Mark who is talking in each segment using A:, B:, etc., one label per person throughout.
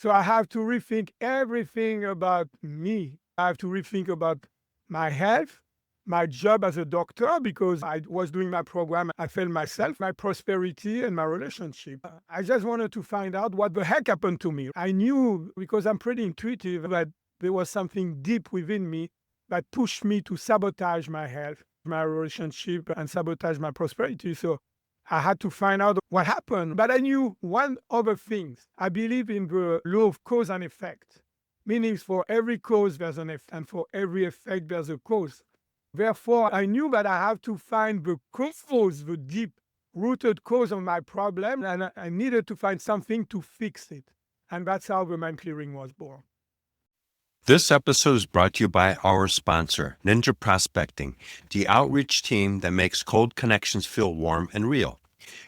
A: So I have to rethink everything about me. I have to rethink about my health, my job as a doctor, because I was doing my program. I failed myself, my prosperity, and my relationship. I just wanted to find out what the heck happened to me. I knew, because I'm pretty intuitive, that there was something deep within me that pushed me to sabotage my health, my relationship, and sabotage my prosperity. So I had to find out what happened. But I knew one other thing. I believe in the law of cause and effect, meaning for every cause there's an effect, and for every effect there's a cause. Therefore, I knew that I have to find the cause, the deep-rooted cause of my problem, and I needed to find something to fix it. And that's how the mind clearing was born.
B: This episode is brought to you by our sponsor, Ninja Prospecting, the outreach team that makes cold connections feel warm and real.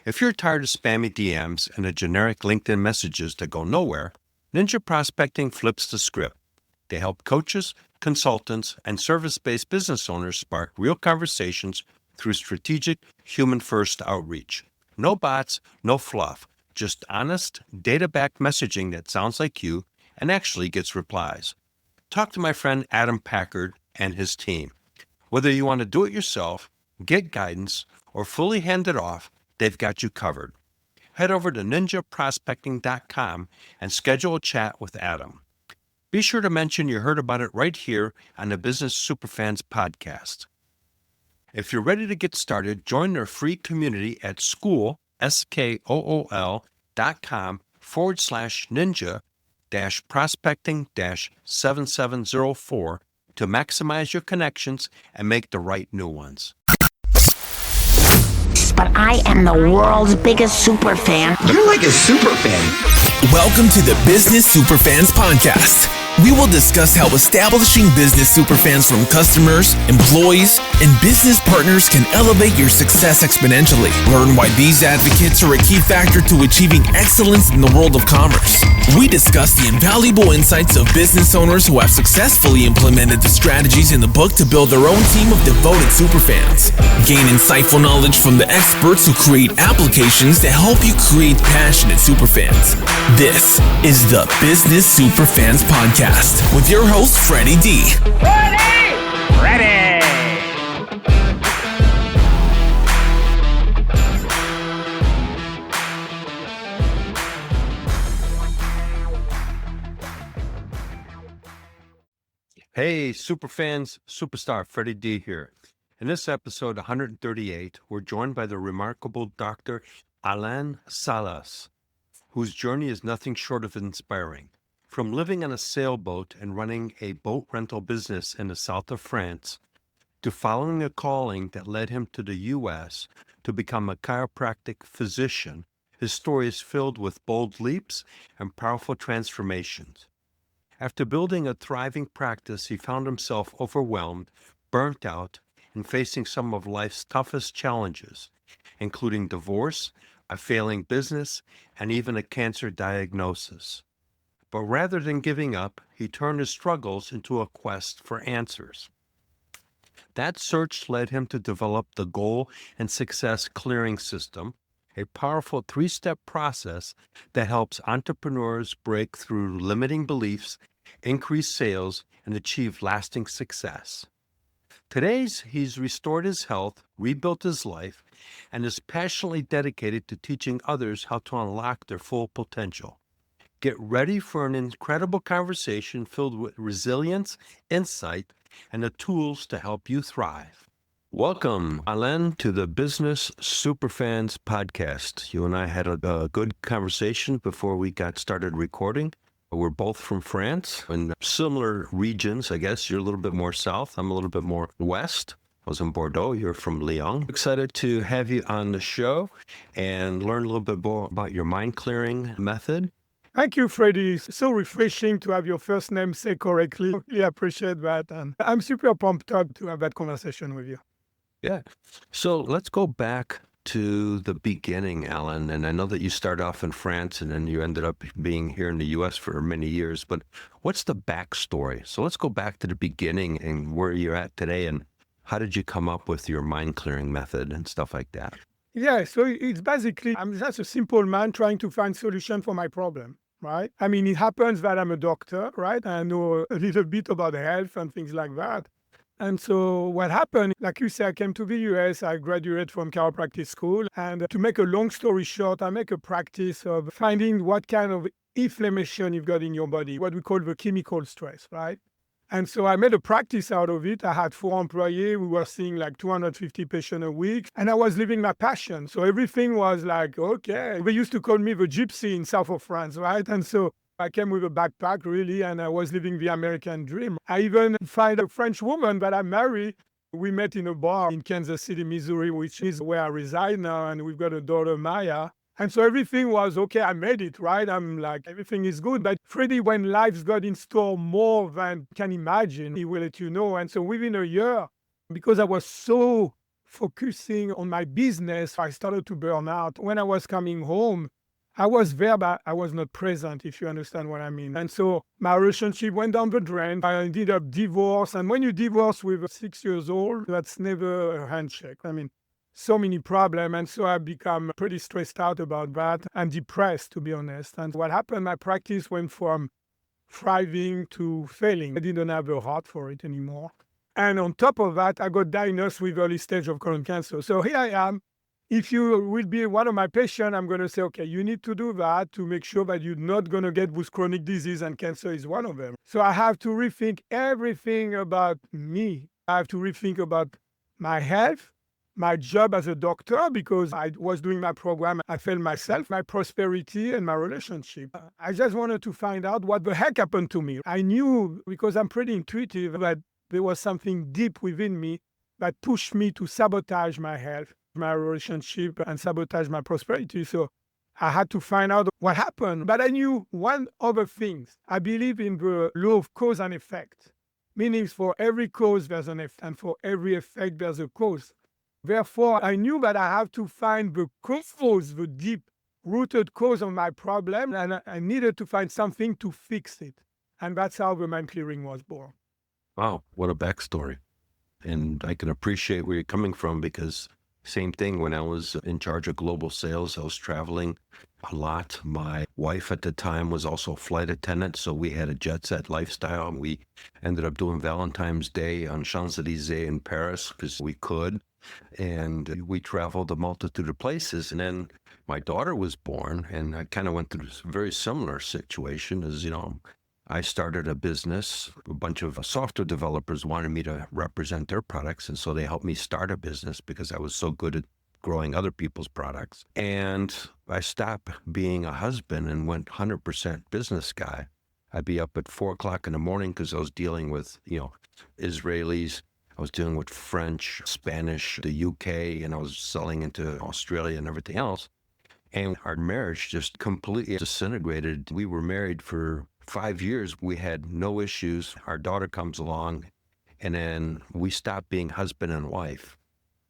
B: If you're tired of spammy DMs and the generic LinkedIn messages that go nowhere, Ninja Prospecting flips the script. They help coaches, consultants, and service-based business owners spark real conversations through strategic, human-first outreach. No bots, no fluff, just honest, data-backed messaging that sounds like you and actually gets replies. Talk to my friend Adam Packard and his team. Whether you want to do it yourself, get guidance, or fully hand it off, they've got you covered. Head over to ninjaprospecting.com and schedule a chat with Adam. Be sure to mention you heard about it right here on the Business Superfans Podcast. If you're ready to get started, join their free community at school.com/ninja-prospecting-7704 to maximize your connections and make the right new ones.
C: But I am the world's biggest super fan.
D: You're like a super fan.
E: Welcome to the Business Superfans Podcast. We will discuss how establishing business superfans from customers, employees, and business partners can elevate your success exponentially. Learn why these advocates are a key factor to achieving excellence in the world of commerce. We discuss the invaluable insights of business owners who have successfully implemented the strategies in the book to build their own team of devoted superfans. Gain insightful knowledge from the experts who create applications that help you create passionate superfans. This is the Business Superfans Podcast with your host, Freddy D.
F: Ready!
B: Hey, superfans, superstar Freddy D here. In this episode 138, we're joined by the remarkable Dr. Alain Salas, whose journey is nothing short of inspiring. From living on a sailboat and running a boat rental business in the south of France, to following a calling that led him to the U.S. to become a chiropractic physician, his story is filled with bold leaps and powerful transformations. After building a thriving practice, he found himself overwhelmed, burnt out, and facing some of life's toughest challenges, including divorce, a failing business, and even a cancer diagnosis. But rather than giving up, he turned his struggles into a quest for answers. That search led him to develop the Goal and Success Clearing System, a powerful three-step process that helps entrepreneurs break through limiting beliefs, increase sales, and achieve lasting success. Today, he's restored his health, rebuilt his life, and is passionately dedicated to teaching others how to unlock their full potential. Get ready for an incredible conversation filled with resilience, insight, and the tools to help you thrive. Welcome, Alain, to the Business Superfans Podcast. You and I had a good conversation before we got started recording. We're both from France in similar regions, I guess. You're a little bit more south. I'm a little bit more west. I was in Bordeaux. You're from Lyon. Excited to have you on the show and learn a little bit more about your mind clearing method.
A: Thank you, Freddy. It's so refreshing to have your first name said correctly. Really appreciate that. And I'm super pumped up to have that conversation with you.
B: Yeah. So let's go back to the beginning, Alain. And I know that you started off in France and then you ended up being here in the U.S. for many years. But what's the backstory? So let's go back to the beginning and where you're at today. And how did you come up with your mind clearing method and stuff like that?
A: Yeah, so it's basically, I'm just a simple man trying to find solution for my problem. right? I mean, it happens that I'm a doctor, right? I know a little bit about health and things like that. And so what happened, like you said, I came to the US, I graduated from chiropractic school. And to make a long story short, I make a practice of finding what kind of inflammation you've got in your body, what we call the chemical stress, right? And so I made a practice out of it. I had 4 employees. We were seeing like 250 patients a week. And I was living my passion. So everything was like, okay. They used to call me the gypsy in south of France, right? And so I came with a backpack, really, and I was living the American dream. I even find a French woman that I married. We met in a bar in Kansas City, Missouri, which is where I reside now. And we've got a daughter, Maya. And so everything was okay. I made it, right? I'm like, everything is good. But Freddy, when life's got in store more than you can imagine, he will let you know. And so within a year, because I was so focusing on my business, I started to burn out. When I was coming home, I was there, but I was not present, if you understand what I mean. And so my relationship went down the drain. I ended up divorced. And when you divorce with 6 years old, that's never a handshake. I mean, so many problems. And so I become pretty stressed out about that and depressed, to be honest. And what happened, my practice went from thriving to failing. I didn't have a heart for it anymore. And on top of that, I got diagnosed with early stage of colon cancer. So here I am. If you will be one of my patients, I'm going to say, okay, you need to do that to make sure that you're not going to get this chronic disease, and cancer is one of them. So I have to rethink everything about me. I have to rethink about my health, my job as a doctor, because I was doing my program, I failed myself, my prosperity, and my relationship. I just wanted to find out what the heck happened to me. I knew, because I'm pretty intuitive, that there was something deep within me that pushed me to sabotage my health, my relationship, and sabotage my prosperity. So I had to find out what happened. But I knew one other thing. I believe in the law of cause and effect, meaning for every cause there's an effect, and for every effect there's a cause. Therefore, I knew that I have to find the cause, the deep-rooted cause of my problem, and I needed to find something to fix it. And that's how the mind clearing was born.
B: Wow, what a backstory. And I can appreciate where you're coming from, because same thing when I was in charge of global sales, I was traveling a lot. My wife at the time was also a flight attendant, so we had a jet set lifestyle. We ended up doing Valentine's Day on Champs-Élysées in Paris because we could. And we traveled a multitude of places. And then my daughter was born, and I kind of went through this very similar situation as, I started a business. A bunch of software developers wanted me to represent their products. And so they helped me start a business because I was so good at growing other people's products. And I stopped being a husband and went 100% business guy. I'd be up at 4 o'clock in the morning because I was dealing with, Israelis. I was dealing with French, Spanish, the UK, and I was selling into Australia and everything else. And our marriage just completely disintegrated. We were married for 5 years. We had no issues. Our daughter comes along, and then we stopped being husband and wife.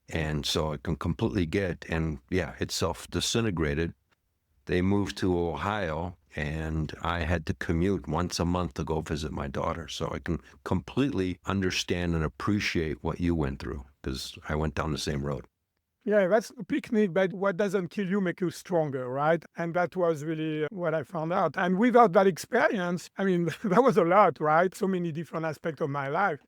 B: And so I can completely get, and yeah, it self-disintegrated. They moved to Ohio, and I had to commute once a month to go visit my daughter. So I can completely understand and appreciate what you went through, because I went down the same road.
A: Yeah, that's a picnic, but what doesn't kill you make you stronger, right? And that was really what I found out. And without that experience, I mean, that was a lot, right? So many different aspects of my life.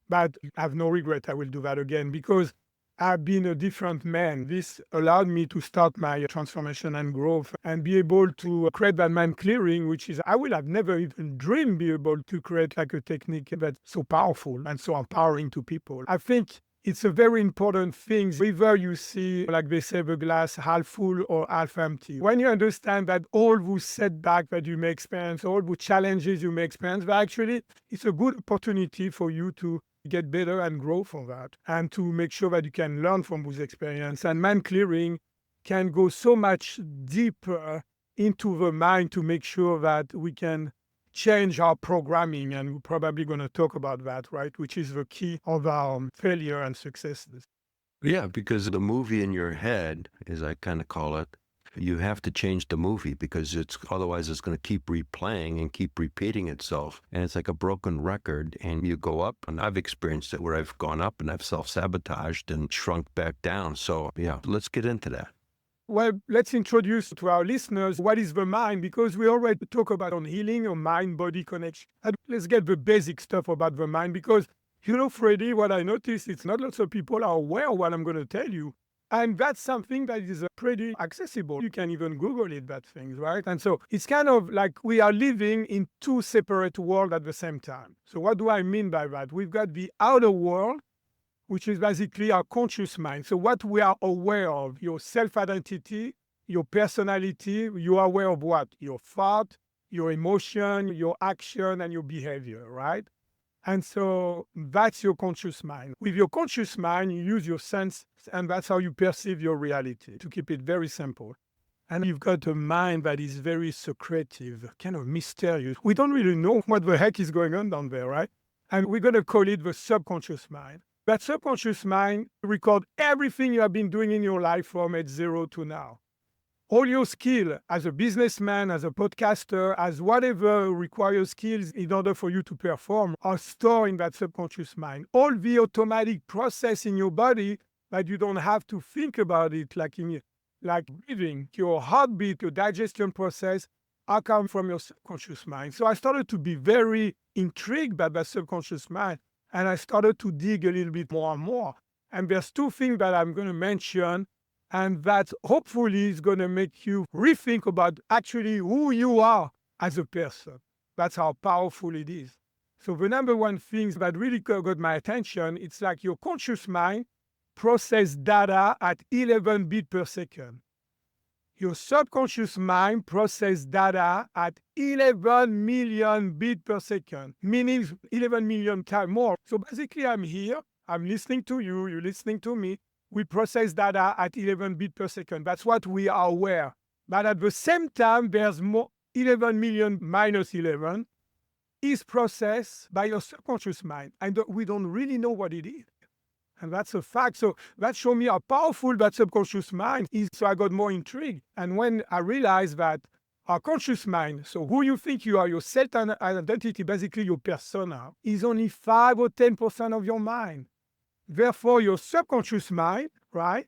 A: But I have no regret. I will do that again because I've been a different man. This allowed me to start my transformation and growth and be able to create that mind clearing, which is, I would have never even dreamed be able to create like a technique that's so powerful and so empowering to people. I think it's a very important thing, whether you see, like they say, the glass half full or half empty. When you understand that all those setbacks that you may experience, all the challenges you may experience, but actually it's a good opportunity for you to get better and grow from that, and to make sure that you can learn from those experiences. And mind clearing can go so much deeper into the mind to make sure that we can change our programming, and we're probably going to talk about that, right? Which is the key of our failure and successes.
B: Yeah, because the movie in your head, as I kind of call it, you have to change the movie because otherwise it's going to keep replaying and keep repeating itself. And it's like a broken record, and you go up, and I've experienced it where I've gone up and I've self-sabotaged and shrunk back down. So yeah, let's get into that.
A: Well, let's introduce to our listeners what is the mind, because we already talk about on healing or mind-body connection. And let's get the basic stuff about the mind, because, Freddy, what I noticed, it's not lots of people are aware of what I'm going to tell you. And that's something that is pretty accessible. You can even Google it, that things, right? And so it's kind of like we are living in two separate worlds at the same time. So what do I mean by that? We've got the outer world, which is basically our conscious mind. So what we are aware of, your self-identity, your personality, you are aware of what? Your thought, your emotion, your action, and your behavior, right? And so that's your conscious mind. With your conscious mind, you use your sense, and that's how you perceive your reality, to keep it very simple. And you've got a mind that is very secretive, kind of mysterious. We don't really know what the heck is going on down there, right? And we're going to call it the subconscious mind. That subconscious mind records everything you have been doing in your life from age 0 to now. All your skill as a businessman, as a podcaster, as whatever requires skills in order for you to perform are stored in that subconscious mind. All the automatic process in your body that you don't have to think about it, like breathing, your heartbeat, your digestion process, are come from your subconscious mind. So I started to be very intrigued by that subconscious mind. And I started to dig a little bit more and more. And there's two things that I'm going to mention, and that hopefully is going to make you rethink about actually who you are as a person. That's how powerful it is. So the number one thing that really got my attention, it's like your conscious mind processes data at 11 bits per second. Your subconscious mind processes data at 11 million bits per second, meaning 11 million times more. So basically, I'm here, I'm listening to you, you're listening to me. We process data at 11 bits per second. That's what we are aware. But at the same time, there's more 11 million minus 11 is processed by your subconscious mind. And we don't really know what it is. And that's a fact. So that showed me how powerful that subconscious mind is. So I got more intrigued. And when I realized that our conscious mind, so who you think you are, your self-identity, basically your persona, is only 5 or 10% of your mind. Therefore, your subconscious mind, right,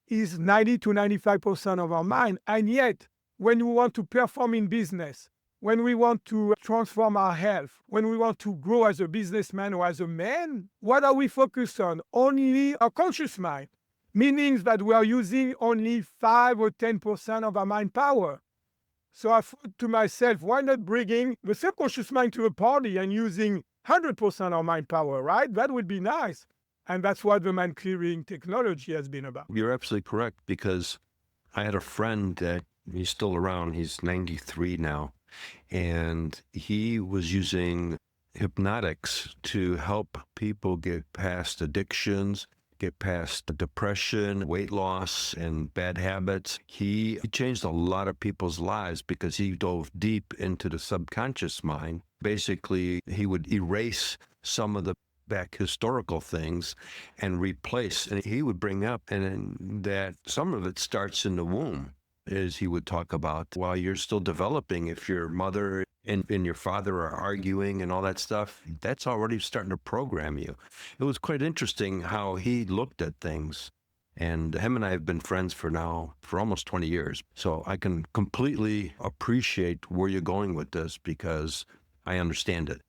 A: is 90 to 95% of our mind. And yet, when we want to perform in business, when we want to transform our health, when we want to grow as a businessman or as a man, what are we focused on? Only our conscious mind, meaning that we are using only 5 or 10% of our mind power. So I thought to myself, why not bringing the subconscious mind to a party and using 100% of mind power, right? That would be nice. And that's what the mind clearing technology has been about.
B: You're absolutely correct, because I had a friend that he's still around. He's 93 now. And he was using hypnotics to help people get past addictions, get past depression, weight loss, and bad habits. He changed a lot of people's lives because he dove deep into the subconscious mind. Basically, he would erase some of the back historical things and replace. And he would bring up and that some of it starts in the womb, as he would talk about, while you're still developing. If your mother and your father are arguing and all that stuff, that's already starting to program you. It was quite interesting how he looked at things. And him and I have been friends for almost 20 years. So I can completely appreciate where you're going with this, because I understand it.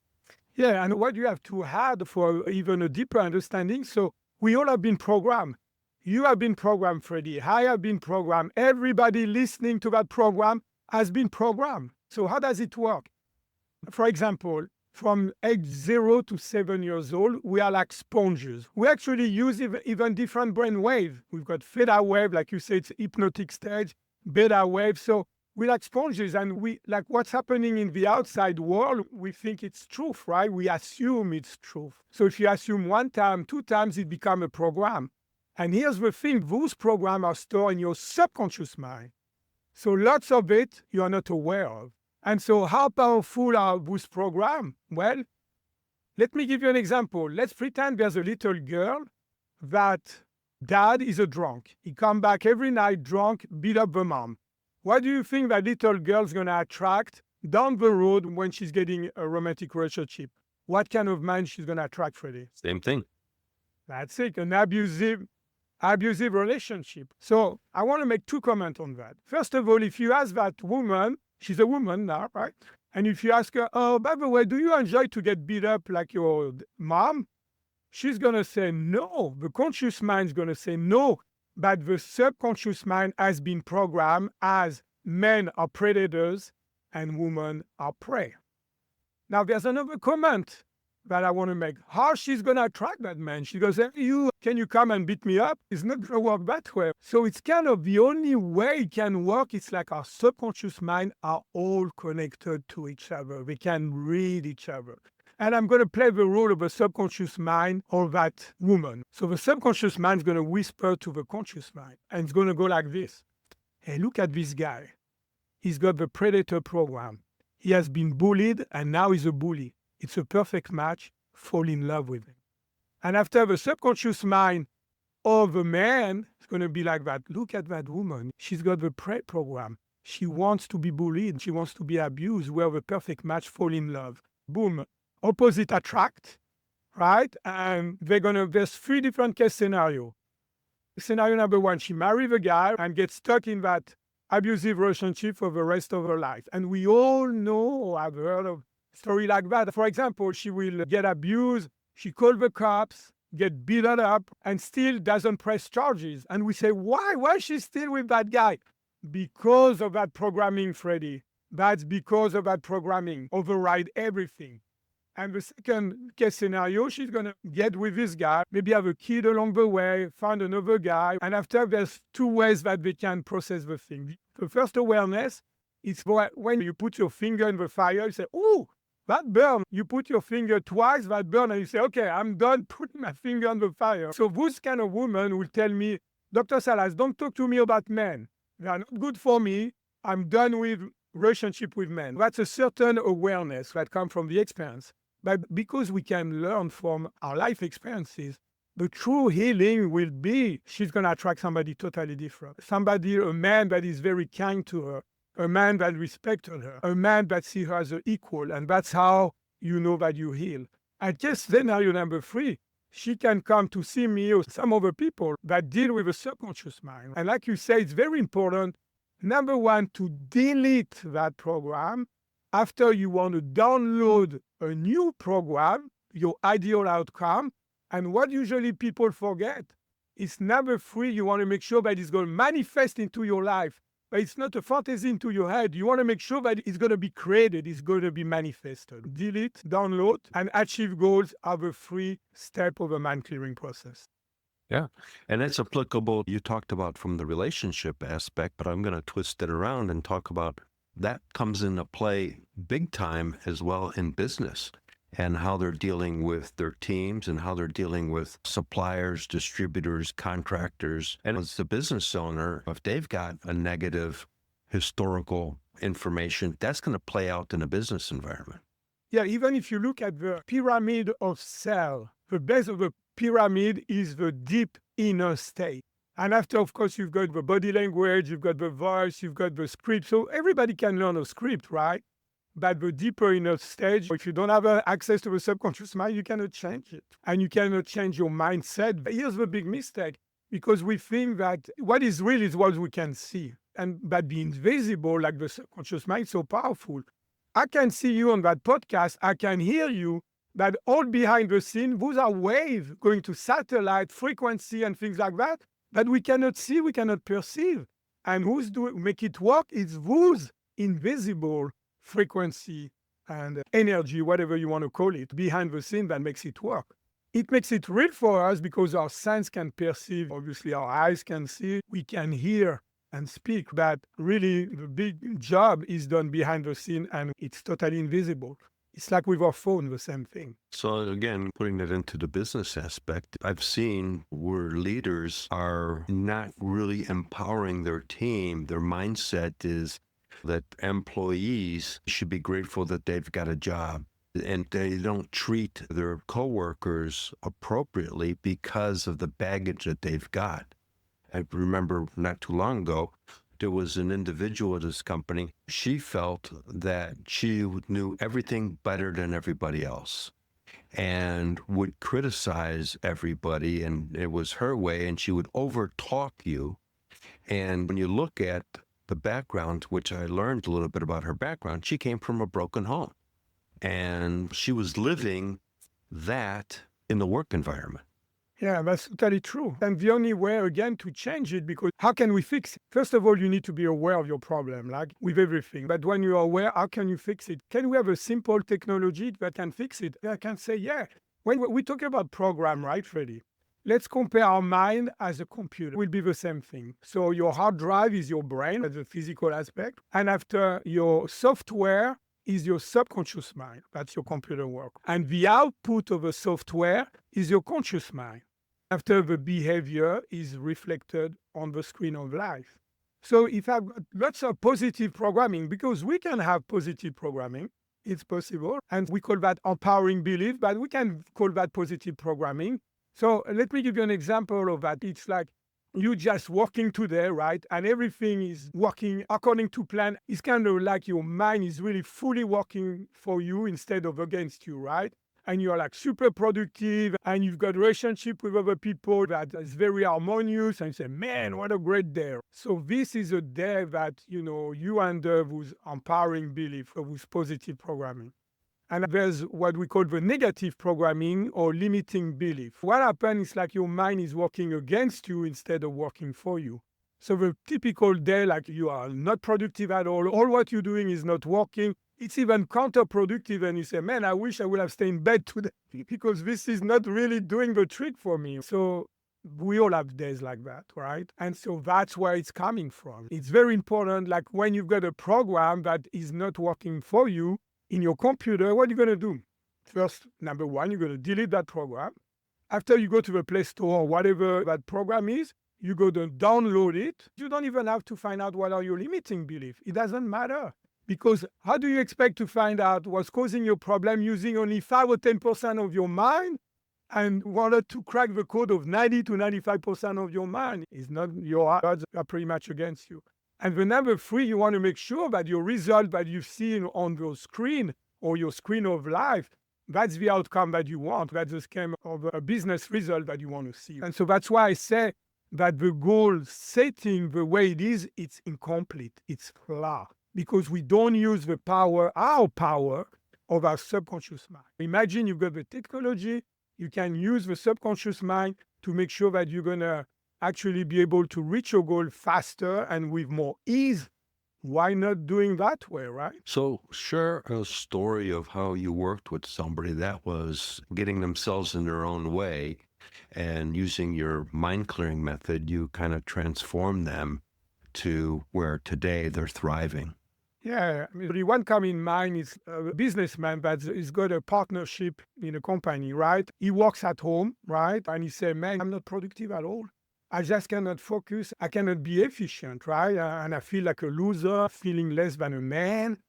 A: Yeah, and what you have to add for even a deeper understanding, so we all have been programmed. You have been programmed, Freddy. I have been programmed. Everybody listening to that program has been programmed. So how does it work? For example, from age 0 to 7 years old, we are like sponges. We actually use even different brain waves. We've got theta wave, like you said, it's hypnotic stage, beta wave. So we like sponges, and we like what's happening in the outside world, we think it's truth, right? We assume it's truth. So if you assume 1 time, 2 times, it becomes a program. And here's the thing, those programs are stored in your subconscious mind. So lots of it you are not aware of. And so how powerful are those programs? Well, let me give you an example. Let's pretend there's a little girl that dad is a drunk. He comes back every night drunk, beat up the mom. What do you think that little girl's going to attract down the road when she's getting a romantic relationship? What kind of man she's going to attract, Freddy?
B: Same thing.
A: That's it, an abusive abusive relationship. So I want to make 2 comments on that. First of all, if you ask that woman, she's a woman now, right? And if you ask her, oh, by the way, do you enjoy to get beat up like your mom? She's going to say no. The conscious mind is going to say no. But the subconscious mind has been programmed as men are predators and women are prey. Now, there's another comment that I want to make. How she's going to attract that man? She goes, hey, can you come and beat me up? It's not going to work that way. So it's kind of the only way it can work. It's like our subconscious mind are all connected to each other. They can read each other. And I'm going to play the role of the subconscious mind of that woman. So the subconscious mind is going to whisper to the conscious mind. And it's going to go like this. Hey, look at this guy. He's got the predator program. He has been bullied and now he's a bully. It's a perfect match. Fall in love with him. And after the subconscious mind of a man is going to be like that. Look at that woman. She's got the prey program. She wants to be bullied. She wants to be abused. We're the perfect match. Fall in love. Boom. Opposite attract, right? And there's 3 different case scenarios. Scenario number 1, she marries a guy and gets stuck in that abusive relationship for the rest of her life. And we all know, I've heard of story like that. For example, she will get abused, she calls the cops, get beaten up, and still doesn't press charges. And we say, why? Why is she still with that guy? Because of that programming, Freddy. That's because of that programming. Override everything. And the second case scenario, she's going to get with this guy, maybe have a kid along the way, find another guy. And after, there's 2 ways that they can process the thing. The first awareness is when you put your finger in the fire, you say, oh, that burn. You put your finger twice, that burn, and you say, okay, I'm done putting my finger on the fire. So this kind of woman will tell me, Dr. Salas, don't talk to me about men. They are not good for me. I'm done with relationship with men. That's a certain awareness that comes from the experience. But because we can learn from our life experiences, the true healing will be she's going to attract somebody totally different. A man that is very kind to her, a man that respects her, a man that sees her as an equal. And that's how you know that you heal. And just scenario number 3, she can come to see me or some other people that deal with a subconscious mind. And like you say, it's very important, number 1, to delete that program. After you want to download a new program, your ideal outcome, and what usually people forget is number 3, you want to make sure that it's going to manifest into your life. But it's not a fantasy into your head. You want to make sure that it's going to be created, it's going to be manifested. Delete, download, and achieve goals are the 3 steps of a mind clearing process.
B: Yeah. And that's applicable, you talked about from the relationship aspect, but I'm going to twist it around and talk about that comes into play big time as well in business and how they're dealing with their teams and how they're dealing with suppliers, distributors, contractors. And as the business owner, if they've got a negative historical information, that's going to play out in a business environment.
A: Yeah, even if you look at the pyramid of cell, the base of the pyramid is the deep inner state. And after, of course, you've got the body language, you've got the voice, you've got the script. So everybody can learn a script, right? But the deeper inner stage, if you don't have access to the subconscious mind, you cannot change it. And you cannot change your mindset. But here's the big mistake, because we think that what is real is what we can see. But the invisible, like the subconscious mind, is so powerful. I can see you on that podcast. I can hear you. But all behind the scene, those are waves going to satellite frequency and things like that. But we cannot see, we cannot perceive. And make it work is those invisible frequency and energy, whatever you want to call it, behind the scene that makes it work. It makes it real for us because our sense can perceive, obviously our eyes can see, we can hear and speak, but really the big job is done behind the scene and it's totally invisible. It's like with our phone, the same thing.
B: So again, putting that into the business aspect, I've seen where leaders are not really empowering their team. Their mindset is that employees should be grateful that they've got a job, and they don't treat their coworkers appropriately because of the baggage that they've got. I remember not too long ago, there was an individual at this company. She felt that she knew everything better than everybody else. and would criticize everybody, and it was her way, and she would overtalk you. And when you look at the background, which I learned a little bit about her background, she came from a broken home, and she was living that in the work environment.
A: Yeah, that's totally true. And the only way, again, to change it, because how can we fix it? First of all, you need to be aware of your problem, like with everything. But when you're aware, how can you fix it? Can we have a simple technology that can fix it? I can say, yeah. When we talk about program, right, Freddy? Let's compare our mind as a computer. It will be the same thing. So your hard drive is your brain, that's the physical aspect. And after your software is your subconscious mind. That's your computer work. And the output of the software is your conscious mind. After the behavior is reflected on the screen of life. So if I've got lots of positive programming, because we can have positive programming, it's possible. And we call that empowering belief, but we can call that positive programming. So let me give you an example of that. It's like you just working today, right? And everything is working according to plan. It's kind of like your mind is really fully working for you instead of against you, right? And you're like super productive, and you've got a relationship with other people that is very harmonious, and you say, man, what a great day. So this is a day that, you end up with empowering belief, with positive programming. And there's what we call the negative programming or limiting belief. What happens is like your mind is working against you instead of working for you. So the typical day, like you are not productive at all what you're doing is not working. It's even counterproductive, and you say, man, I wish I would have stayed in bed today because this is not really doing the trick for me. So we all have days like that, right? And so that's where it's coming from. It's very important, like when you've got a program that is not working for you in your computer, what are you going to do? First, number one, you're going to delete that program. After you go to the Play Store or whatever that program is, you go to download it. You don't even have to find out what are your limiting beliefs. It doesn't matter. Because how do you expect to find out what's causing your problem using only 5 or 10% of your mind and wanted to crack the code of 90 to 95% of your mind? It's not, your odds are pretty much against you. And the number 3, you want to make sure that your result that you've seen on your screen or your screen of life, that's the outcome that you want. That's the scheme of a business result that you want to see. And so that's why I say that the goal setting the way it is, it's incomplete, it's flawed. Because we don't use the power, our power, of our subconscious mind. Imagine you've got the technology, you can use the subconscious mind to make sure that you're going to actually be able to reach your goal faster and with more ease. Why not doing that way, right?
B: So share a story of how you worked with somebody that was getting themselves in their own way, and using your mind clearing method, you kind of transformed them to where today they're thriving.
A: Yeah, the one come in mind is a businessman that has got a partnership in a company, right? He works at home, right? And he said, man, I'm not productive at all. I just cannot focus. I cannot be efficient, right? And I feel like a loser, feeling less than a man.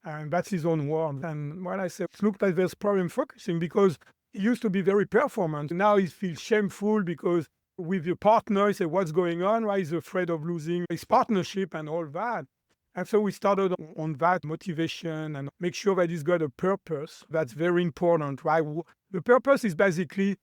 A: And that's his own word. And when I said, look like there's problem focusing, because he used to be very performant. Now he feels shameful because with your partner, he said, what's going on? Right? He's afraid of losing his partnership and all that. And so we started on that motivation and make sure that he's got a purpose. That's very important, right? The purpose is basically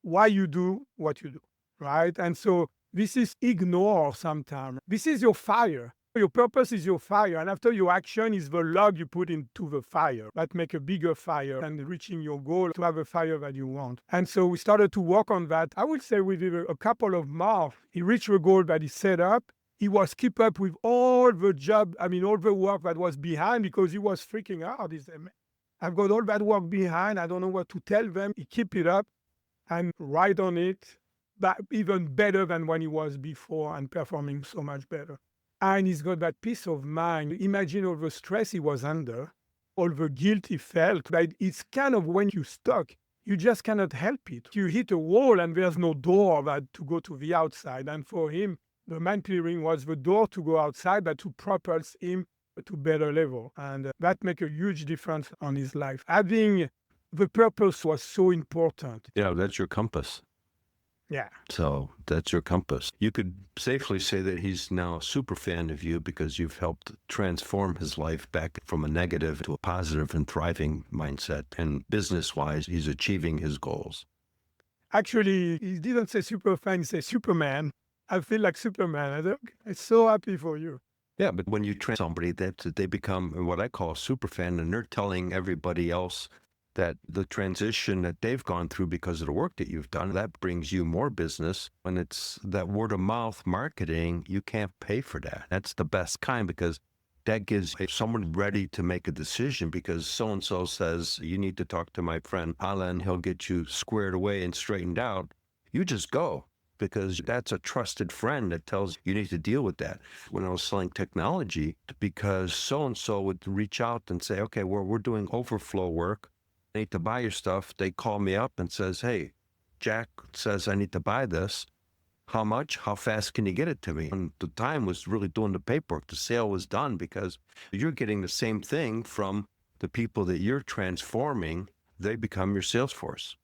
A: why you do what you do, right? And so this is ignore sometimes. This is your fire. Your purpose is your fire. And after your action is the log you put into the fire. That make a bigger fire and reaching your goal to have a fire that you want. And so we started to work on that. I would say within a couple of months, he reached the goal that he set up. He was keep up with all the all the work that was behind, because he was freaking out. He said, man, I've got all that work behind. I don't know what to tell them. He keep it up and write on it, but even better than when he was before and performing so much better. And he's got that peace of mind. Imagine all the stress he was under, all the guilt he felt. Like it's kind of when you're stuck, you just cannot help it. You hit a wall and there's no door to go to the outside. And for him, the mind clearing was the door to go outside, but to propulse him to better level. And that make a huge difference on his life. Having the purpose was so important.
B: Yeah, that's your compass.
A: Yeah.
B: So that's your compass. You could safely say that he's now a super fan of you because you've helped transform his life back from a negative to a positive and thriving mindset. And business-wise, he's achieving his goals.
A: Actually, he didn't say super fan, he said Superman. I feel like Superman. I'm so happy for you.
B: Yeah, but when you train somebody, that they become what I call a super fan, and they're telling everybody else that the transition that they've gone through because of the work that you've done, that brings you more business. When it's that word of mouth marketing, you can't pay for that. That's the best kind because that gives someone ready to make a decision because so-and-so says, you need to talk to my friend Alain, he'll get you squared away and straightened out. You just go because that's a trusted friend that tells you need to deal with that. When I was selling technology, because so-and-so would reach out and say, okay, we're doing overflow work. I need to buy your stuff. They call me up and says, hey, Jack says I need to buy this. How much? How fast can you get it to me? And the time was really doing the paperwork. The sale was done because you're getting the same thing from the people that you're transforming. They become your sales force.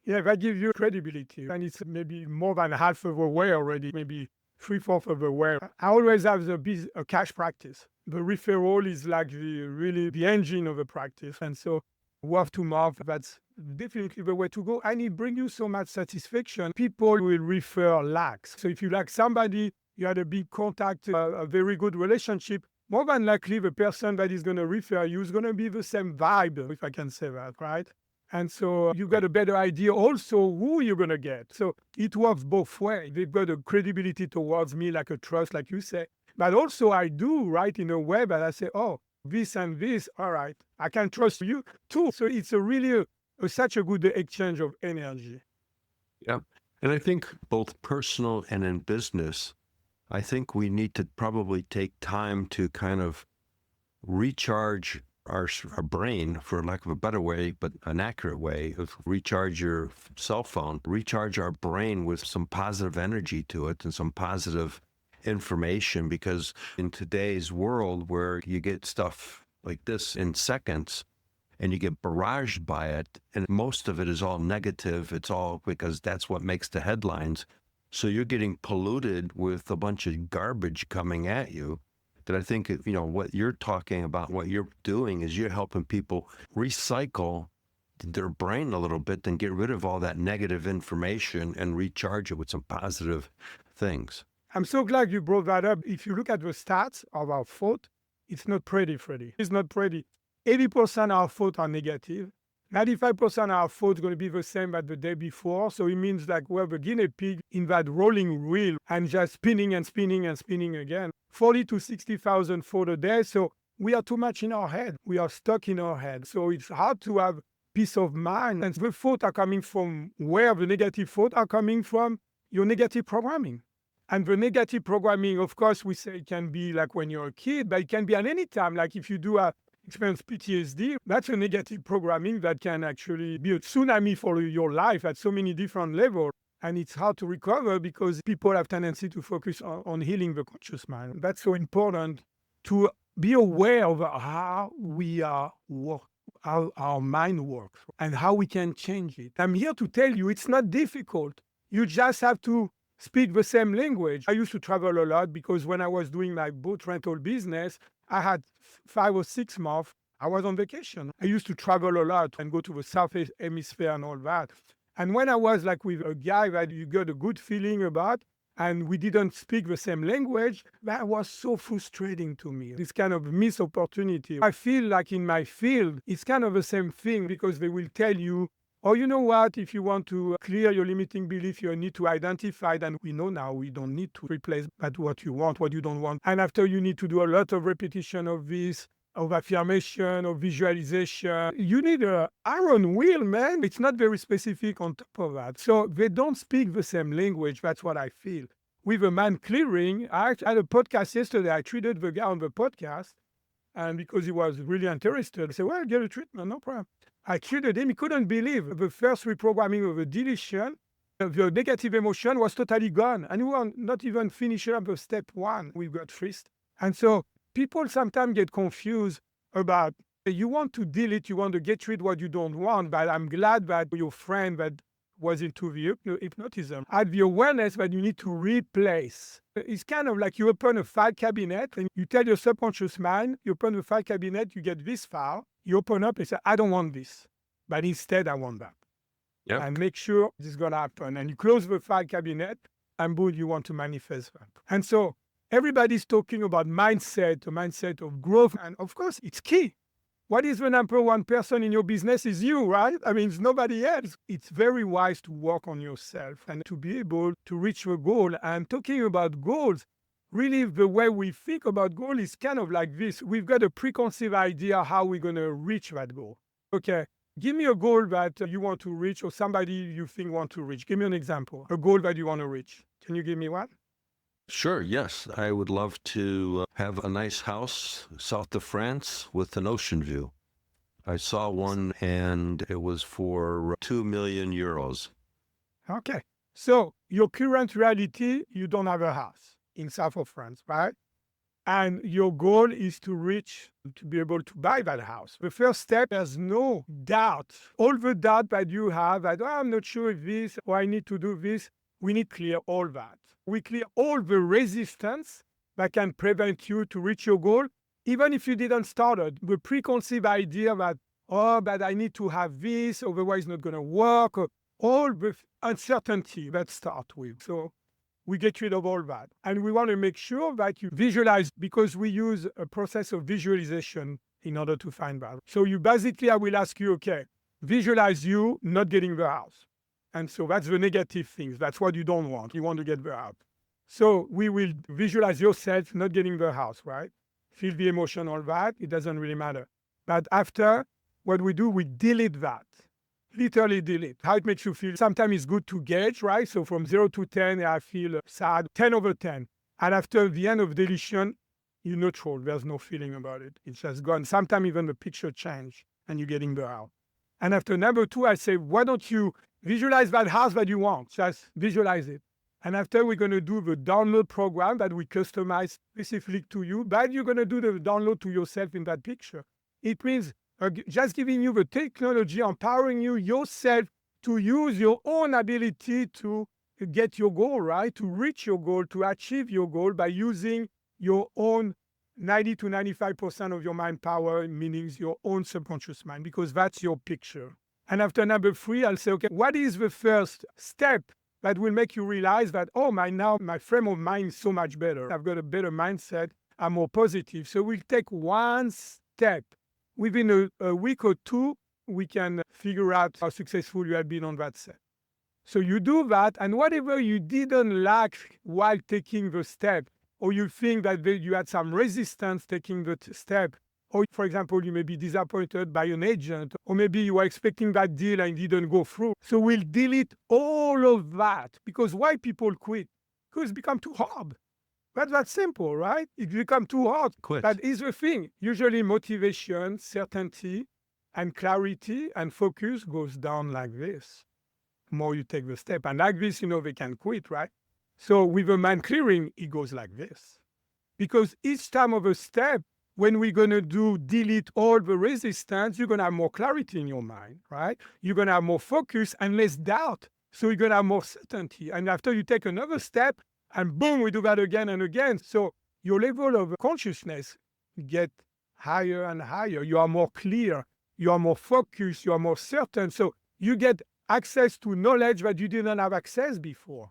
A: Yeah, that gives you credibility. And it's maybe more than half of the way already, maybe 3/4 of the way. I always have a cash practice. The referral is like really the engine of the practice. And so word to mouth, that's definitely the way to go. And it brings you so much satisfaction. People will refer lakhs. So if you like somebody, you had a big contact, a very good relationship, more than likely the person that is going to refer you is going to be the same vibe, if I can say that, right? And so you got a better idea also who you're going to get. So it works both ways. They've got a credibility towards me, like a trust, like you say. But also I do write in a way that I say, oh, this and this, all right, I can trust you too. So it's such a good exchange of energy.
B: Yeah. And I think both personal and in business, I think we need to probably take time to kind of recharge our brain, for lack of a better way, but an accurate way of recharge your cell phone, recharge our brain with some positive energy to it and some positive information, because in today's world where you get stuff like this in seconds and you get barraged by it, and most of it is all negative, it's all because that's what makes the headlines. So you're getting polluted with a bunch of garbage coming at you. That I think, what you're talking about, what you're doing is you're helping people recycle their brain a little bit and get rid of all that negative information and recharge it with some positive things.
A: I'm so glad you brought that up. If you look at the stats of our thought, it's not pretty, Freddy. It's not pretty. 80% of our thoughts are negative. 95% of our thoughts going to be the same as the day before. So it means like we're the guinea pig in that rolling wheel and just spinning and spinning and spinning again. 40 to 60,000 thoughts a day. So we are too much in our head. We are stuck in our head. So it's hard to have peace of mind. And the thoughts are coming from where the negative thoughts are coming from, your negative programming. And the negative programming, of course, we say it can be like when you're a kid, but it can be at any time. Like if you do experience PTSD, that's a negative programming that can actually be a tsunami for your life at so many different levels. And it's hard to recover because people have tendency to focus on healing the conscious mind. That's so important to be aware of how how our mind works and how we can change it. I'm here to tell you it's not difficult. You just have to speak the same language. I used to travel a lot because when I was doing my boat rental business, I had 5 or 6 months. I was on vacation. I used to travel a lot and go to the South Hemisphere and all that. And when I was like with a guy that you got a good feeling about, and we didn't speak the same language, that was so frustrating to me. This kind of missed opportunity. I feel like in my field, it's kind of the same thing because they will tell you, oh, you know what, if you want to clear your limiting belief, you need to identify, and we know now we don't need to replace that what you want, what you don't want. And after you need to do a lot of repetition of this, of affirmation, of visualization. You need an iron will, man. It's not very specific on top of that. So they don't speak the same language. That's what I feel. With a mind clearing, I had a podcast yesterday. I treated the guy on the podcast, and because he was really interested, I said, well, get a treatment, no problem. I treated him. He couldn't believe the first reprogramming of the deletion. The negative emotion was totally gone. And we were not even finishing up the step 1. We got freezed. And so people sometimes get confused about, you want to delete, you want to get rid of what you don't want, but I'm glad that your friend that was into the hypnotism, had the awareness that you need to replace. It's kind of like you open a file cabinet and you tell your subconscious mind, you open the file cabinet, you get this file, you open up and say, I don't want this, but instead I want that.
B: Yep.
A: And make sure this is going to happen. And you close the file cabinet and boom, you want to manifest that. And so everybody's talking about mindset, a mindset of growth. And of course, it's key. What is the number one person in your business is you, right? I mean, it's nobody else. It's very wise to work on yourself and to be able to reach the goal. And talking about goals, really the way we think about goal is kind of like this. We've got a preconceived idea how we're going to reach that goal. Okay, give me a goal that you want to reach or somebody you think want to reach. Give me an example, a goal that you want to reach. Can you give me one?
B: Sure, yes. I would love to have a nice house south of France with an ocean view. I saw one and it was for 2 million euros.
A: Okay. So your current reality, you don't have a house in south of France, right? And your goal is to reach, to be able to buy that house. The first step, there's no doubt. All the doubt that you have, that I'm not sure if this or I need to do this, we need to clear all that. We clear all the resistance that can prevent you to reach your goal, even if you didn't start it. The preconceived idea that, but I need to have this, otherwise it's not going to work, or all the uncertainty that start with. So we get rid of all that. And we want to make sure that you visualize, because we use a process of visualization in order to find that. So you basically, I will ask you, okay, visualize you not getting the house. And so that's the negative things. That's what you don't want. You want to get the house. So we will visualize yourself not getting the house, right? Feel the emotion, all that. It doesn't really matter. But after, what we do, we delete that. Literally delete. How it makes you feel. Sometimes it's good to gauge, right? So from 0 to 10, I feel sad. 10 over 10. And after the end of deletion, you're neutral. There's no feeling about it. It's just gone. Sometimes even the picture change and you're getting the house. And after number 2, I say, why don't you visualize that house that you want? Just visualize it. And after, we're going to do the download program that we customize specifically to you, but you're going to do the download to yourself in that picture. It means just giving you the technology, empowering you yourself to use your own ability to get your goal, right? To reach your goal, to achieve your goal by using your own 90 to 95% of your mind power, meaning your own subconscious mind, because that's your picture. And after number 3, I'll say, okay, what is the first step that will make you realize that, my frame of mind is so much better. I've got a better mindset. I'm more positive. So we'll take one step. Within a week or 2, we can figure out how successful you have been on that step. So you do that, and whatever you didn't like while taking the step, or you think that you had some resistance taking the step, or for example, you may be disappointed by an agent, or maybe you were expecting that deal and it didn't go through. So we'll delete all of that. Because why people quit? Because it becomes too hard. That's that simple, right? It becomes too hard.
B: Quit.
A: That is the thing. Usually motivation, certainty, and clarity and focus goes down like this. The more you take the step. And like this, they can quit, right? So with the mind clearing, it goes like this. Because each time of a step, when we're going to delete all the resistance, you're going to have more clarity in your mind, right? You're going to have more focus and less doubt. So you're going to have more certainty. And after you take another step, and boom, we do that again and again. So your level of consciousness get higher and higher. You are more clear. You are more focused. You are more certain. So you get access to knowledge that you didn't have access before.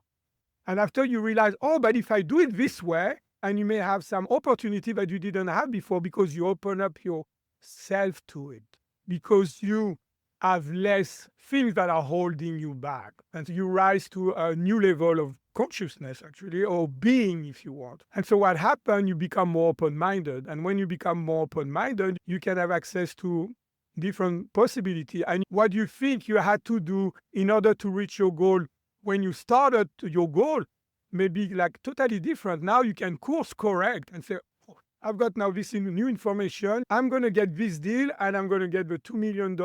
A: And after you realize, but if I do it this way, and you may have some opportunity that you didn't have before because you open up yourself to it, because you have less things that are holding you back. And you rise to a new level of consciousness, actually, or being, if you want. And so what happens, you become more open-minded. And when you become more open-minded, you can have access to different possibilities. And what you think you had to do in order to reach your goal when you started your goal may be like totally different. Now you can course correct and say, I've got now this new information. I'm going to get this deal and I'm going to get the $2 million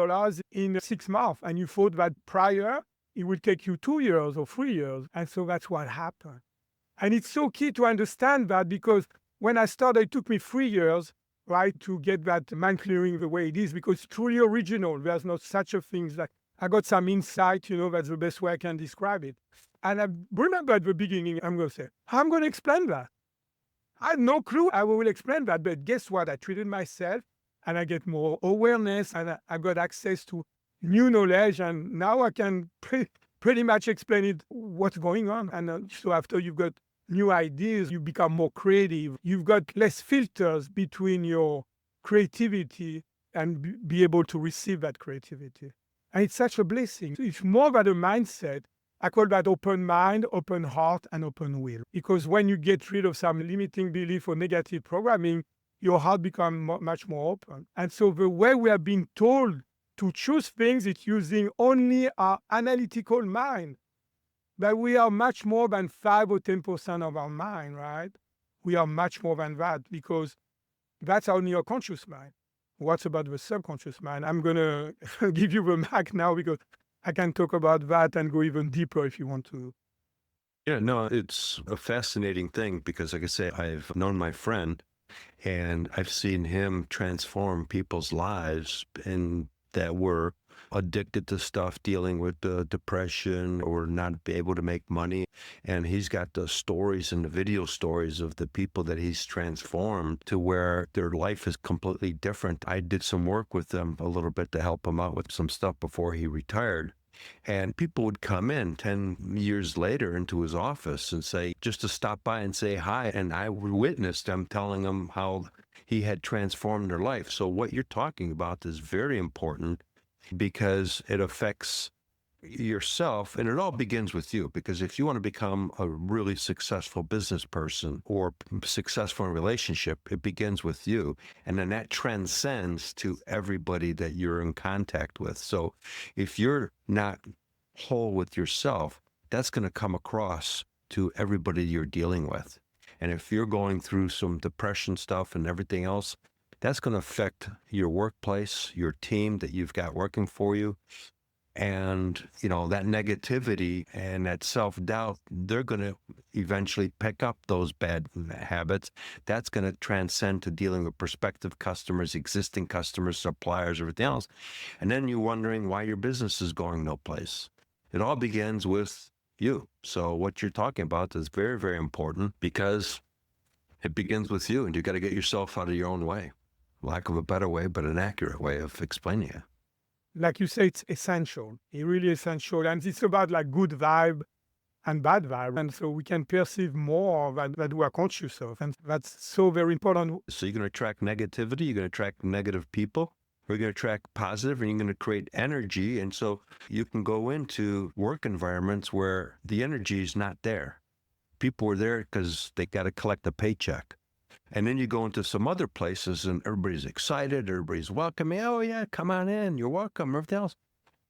A: in 6 months. And you thought that prior, it would take you 2 years or 3 years. And so that's what happened. And it's so key to understand that, because when I started, it took me 3 years, right, to get that mind clearing the way it is, because it's truly original. There's not such a thing that I got some insight, that's the best way I can describe it. And I remember at the beginning, I'm going to say, how I'm going to explain that? I had no clue how I will explain that, but guess what? I treated myself and I get more awareness and I got access to new knowledge, and now I can pretty much explain it, what's going on. And so after you've got new ideas, you become more creative. You've got less filters between your creativity and be able to receive that creativity. And it's such a blessing. It's more about a mindset. I call that open mind, open heart, and open will. Because when you get rid of some limiting belief or negative programming, your heart becomes much more open. And so the way we are being told to choose things, it's using only our analytical mind. But we are much more than 5 or 10% of our mind, right? We are much more than that, because that's only your conscious mind. What's about the subconscious mind? I'm going to give you the mic now, because I can talk about that and go even deeper if you want to.
B: Yeah, no, it's a fascinating thing because, like I say, I've known my friend and I've seen him transform people's lives and that were addicted to stuff, dealing with depression or not be able to make money. And he's got the stories and the video stories of the people that he's transformed to where their life is completely different. I did some work with them a little bit to help him out with some stuff before he retired. And people would come in 10 years later into his office and say, just to stop by and say hi. And I witnessed them telling them how he had transformed their life. So what you're talking about is very important because it affects yourself, and it all begins with you. Because if you want to become a really successful business person or successful in a relationship, it begins with you, and then that transcends to everybody that you're in contact with. So if you're not whole with yourself, that's going to come across to everybody you're dealing with. And if you're going through some depression stuff and everything else, that's going to affect your workplace, your team that you've got working for you. And, that negativity and that self-doubt, they're going to eventually pick up those bad habits. That's going to transcend to dealing with prospective customers, existing customers, suppliers, everything else. And then you're wondering why your business is going no place. It all begins with you. So what you're talking about is very, very important because it begins with you, and you got to get yourself out of your own way. Lack of a better way, but an accurate way of explaining it.
A: Like you say, it's essential. It's really essential. And it's about like good vibe and bad vibe. And so we can perceive more that we are conscious of. And that's so very important.
B: So you're going to attract negativity, you're going to attract negative people, or you're going to attract positive, and you're going to create energy. And so you can go into work environments where the energy is not there. People are there because they got to collect a paycheck. And then you go into some other places and everybody's excited, everybody's welcoming. Oh yeah, come on in, you're welcome, everything else.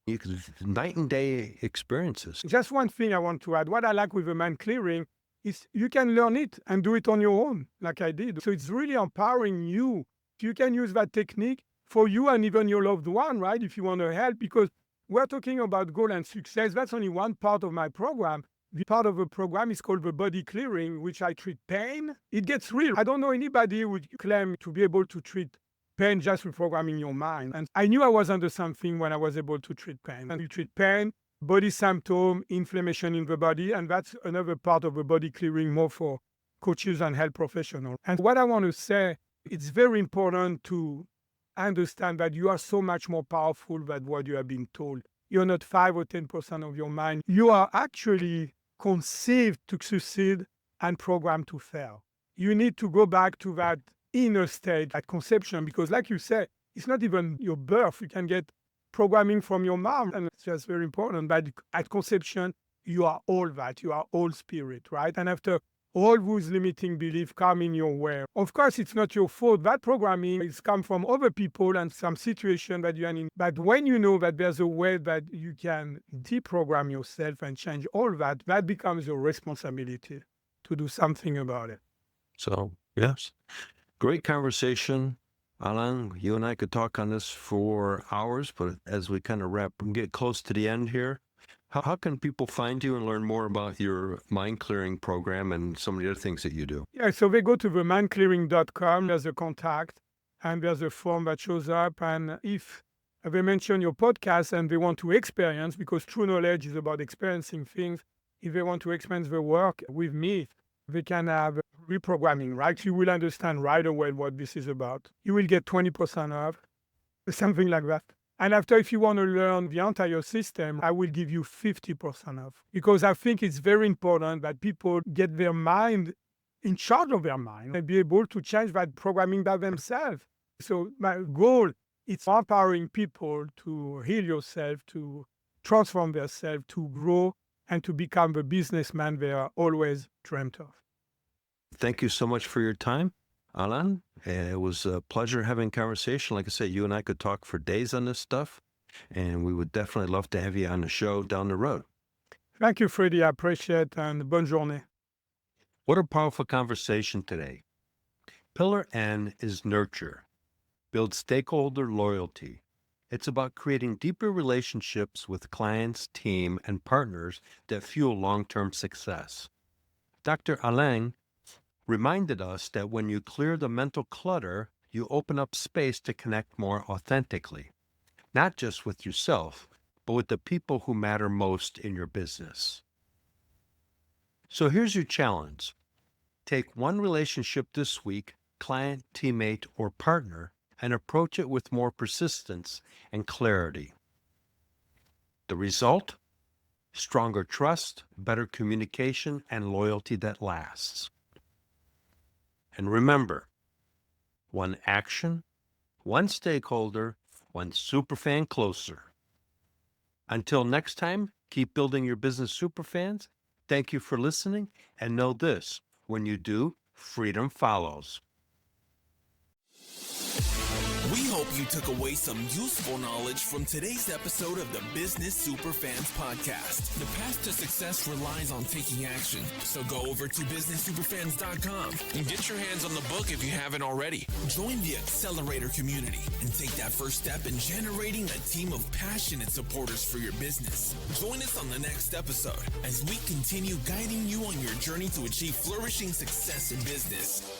B: You can, night and day experiences.
A: Just one thing I want to add. What I like with the mind clearing is you can learn it and do it on your own, like I did. So it's really empowering you. You can use that technique for you and even your loved one, right? If you want to help, because we're talking about goal and success. That's only one part of my program. The part of the program is called the body clearing, which I treat pain. It gets real. I don't know anybody who would claim to be able to treat pain just reprogramming your mind. And I knew I was under something when I was able to treat pain. And you treat pain, body symptom, inflammation in the body, and that's another part of the body clearing more for coaches and health professionals. And what I want to say, it's very important to understand that you are so much more powerful than what you have been told. You're not 5 or 10% of your mind. You are actually conceived to succeed and programmed to fail. You need to go back to that inner state at conception, because like you said, it's not even your birth. You can get programming from your mom, and it's just very important. But at conception, you are all that. You are all spirit, right? And after all those limiting beliefs come in your way, of course, it's not your fault. That programming has come from other people and some situation that you're in. But when you know that there's a way that you can deprogram yourself and change all that, that becomes your responsibility to do something about it.
B: So, yes, great conversation. Alain, you and I could talk on this for hours, but as we kind of wrap and get close to the end here, how can people find you and learn more about your mind clearing program and some of the other things that you do?
A: Yeah, so they go to themindclearing.com. There's a contact and there's a form that shows up. And if they mention your podcast and they want to experience, because true knowledge is about experiencing things. If they want to experience the work with me, they can have reprogramming, right? You will understand right away what this is about. You will get 20% off, something like that. And after, if you want to learn the entire system, I will give you 50% off, because I think it's very important that people get their mind in charge of their mind and be able to change that programming by themselves. So my goal is empowering people to heal yourself, to transform themselves, to grow, and to become the businessman they are always dreamt of.
B: Thank you so much for your time, Alain. It was a pleasure having a conversation. Like I said, you and I could talk for days on this stuff, and we would definitely love to have you on the show down the road.
A: Thank you, Freddy. I appreciate it, and bonne journée.
B: What a powerful conversation today. Pillar N is nurture. Build stakeholder loyalty. It's about creating deeper relationships with clients, team, and partners that fuel long-term success. Dr. Alain reminded us that when you clear the mental clutter, you open up space to connect more authentically, not just with yourself, but with the people who matter most in your business. So here's your challenge. Take one relationship this week, client, teammate, or partner, and approach it with more persistence and clarity. The result? Stronger trust, better communication, and loyalty that lasts. And remember, one action, one stakeholder, one superfan closer. Until next time, keep building your business superfans. Thank you for listening, and know this, when you do, freedom follows.
E: We hope you took away some useful knowledge from today's episode of the Business Superfans Podcast. The path to success relies on taking action. So go over to businesssuperfans.com and get your hands on the book if you haven't already. Join the Accelerator community and take that first step in generating a team of passionate supporters for your business. Join us on the next episode as we continue guiding you on your journey to achieve flourishing success in business.